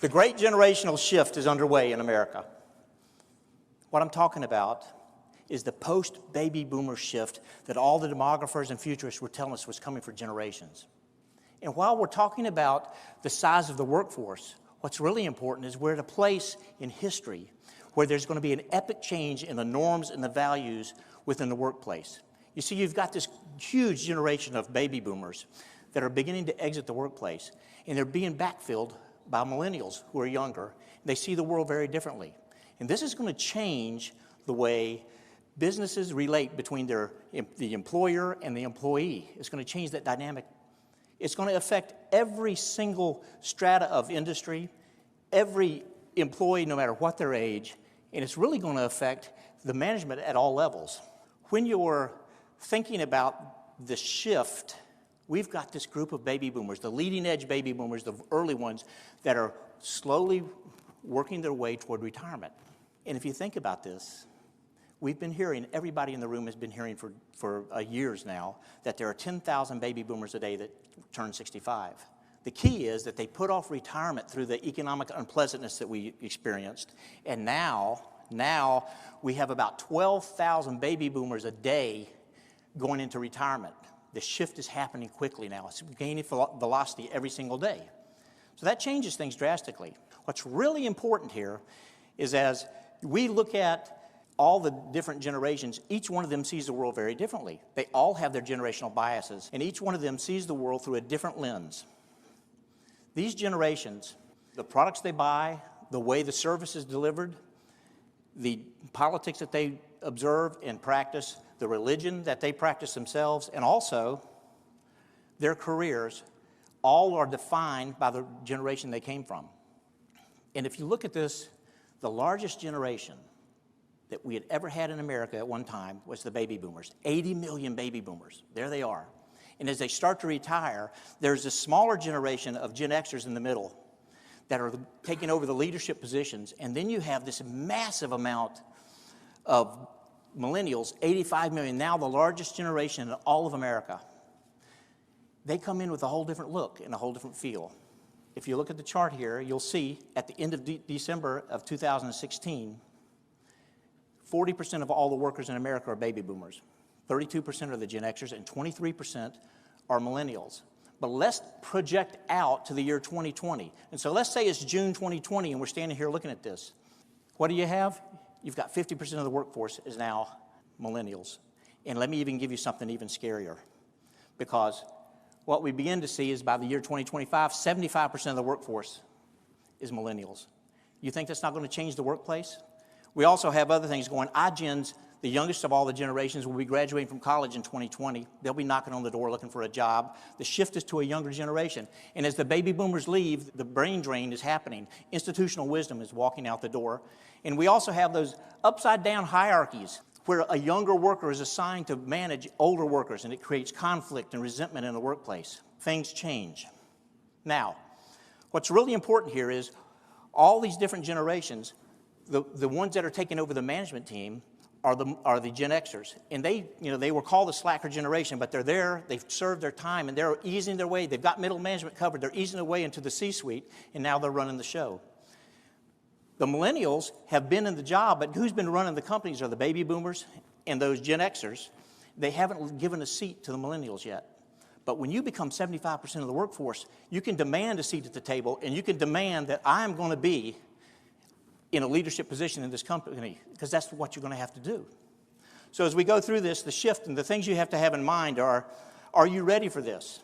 The great generational shift is underway in America. What I'm talking about is the post-baby boomer shift that all the demographers and futurists were telling us was coming for generations. And while we're talking about the size of the workforce, what's really important is we're at a place in history where there's going to be an epic change in the norms and the values within the workplace. You see, you've got this huge generation of baby boomers that are beginning to exit the workplace, and they're being backfilled by millennials who are younger. They see the world very differently. And this is going to change the way businesses relate between the employer and the employee. It's going to change that dynamic. It's going to affect every single strata of industry, every employee, no matter what their age, and it's really going to affect the management at all levels. When you're thinking about the shift, we've got this group of baby boomers, the leading edge baby boomers, the early ones, that are slowly working their way toward retirement. And if you think about this, we've been hearing, everybody in the room has been hearing for years now, that there are 10,000 baby boomers a day that turn 65. The key is that they put off retirement through the economic unpleasantness that we experienced, and now we have about 12,000 baby boomers a day going into retirement. The shift is happening quickly now. It's gaining velocity every single day. So that changes things drastically. What's really important here is as we look at all the different generations, each one of them sees the world very differently. They all have their generational biases, and each one of them sees the world through a different lens. These generations, the products they buy, the way the service is delivered, the politics that they observe and practice, the religion that they practice themselves, and also their careers, all are defined by the generation they came from. And if you look at this, the largest generation that we had ever had in America at one time was the baby boomers. 80 million baby boomers. There they are. And as they start to retire, there's a smaller generation of Gen Xers in the middle that are taking over the leadership positions. And then you have this massive amount of millennials, 85 million, now the largest generation in all of America. They come in with a whole different look and a whole different feel. If you look at the chart here, you'll see at the end of December of 2016, 40% of all the workers in America are baby boomers. 32% are the Gen Xers, and 23% are millennials. But let's project out to the year 2020. And so let's say it's June 2020, and we're standing here looking at this. What do you have? You've got 50% of the workforce is now millennials. And let me even give you something even scarier. Because what we begin to see is by the year 2025, 75% of the workforce is millennials. You think that's not going to change the workplace? We also have other things going. iGens, the youngest of all the generations, will be graduating from college in 2020. They'll be knocking on the door looking for a job. The shift is to a younger generation. And as the baby boomers leave, the brain drain is happening. Institutional wisdom is walking out the door. And we also have those upside-down hierarchies where a younger worker is assigned to manage older workers, and it creates conflict and resentment in the workplace. Things change. Now, what's really important here is all these different generations, the ones that are taking over the management team are the Gen Xers. And they were called the slacker generation, but they're there, they've served their time, and they're easing their way. They've got middle management covered. They're easing their way into the C-suite, and now they're running the show. The millennials have been in the job, but who's been running the companies are the baby boomers and those Gen Xers. They haven't given a seat to the millennials yet. But when you become 75% of the workforce, you can demand a seat at the table, and you can demand that I am going to be in a leadership position in this company, because that's what you're going to have to do. So as we go through this, the shift and the things you have to have in mind are you ready for this?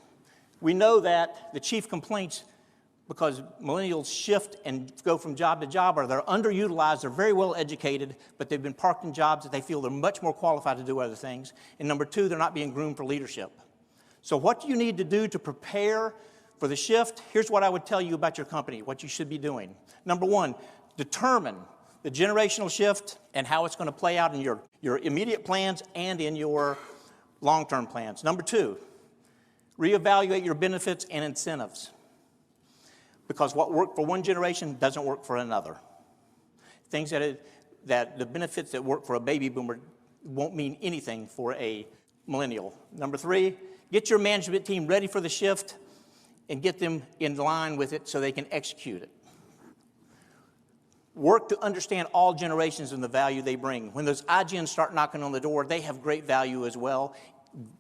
We know that the chief complaints, because millennials shift and go from job to job, are they're underutilized, they're very well educated, but they've been parked in jobs that they feel they're much more qualified to do other things. And number two, they're not being groomed for leadership. So what do you need to do to prepare for the shift? Here's what I would tell you about your company, what you should be doing. Number one, determine the generational shift and how it's going to play out in your immediate plans and in your long-term plans. Number two, reevaluate your benefits and incentives, because what worked for one generation doesn't work for another. Things that the benefits that work for a baby boomer won't mean anything for a millennial. Number three, get your management team ready for the shift and get them in line with it so they can execute it. Work to understand all generations and the value they bring. When those IGNs start knocking on the door, they have great value as well.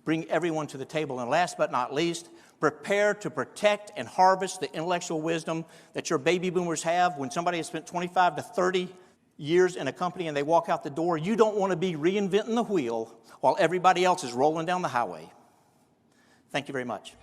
Bring everyone to the table. And last but not least, prepare to protect and harvest the intellectual wisdom that your baby boomers have. When somebody has spent 25 to 30 years in a company and they walk out the door, you don't want to be reinventing the wheel while everybody else is rolling down the highway. Thank you very much.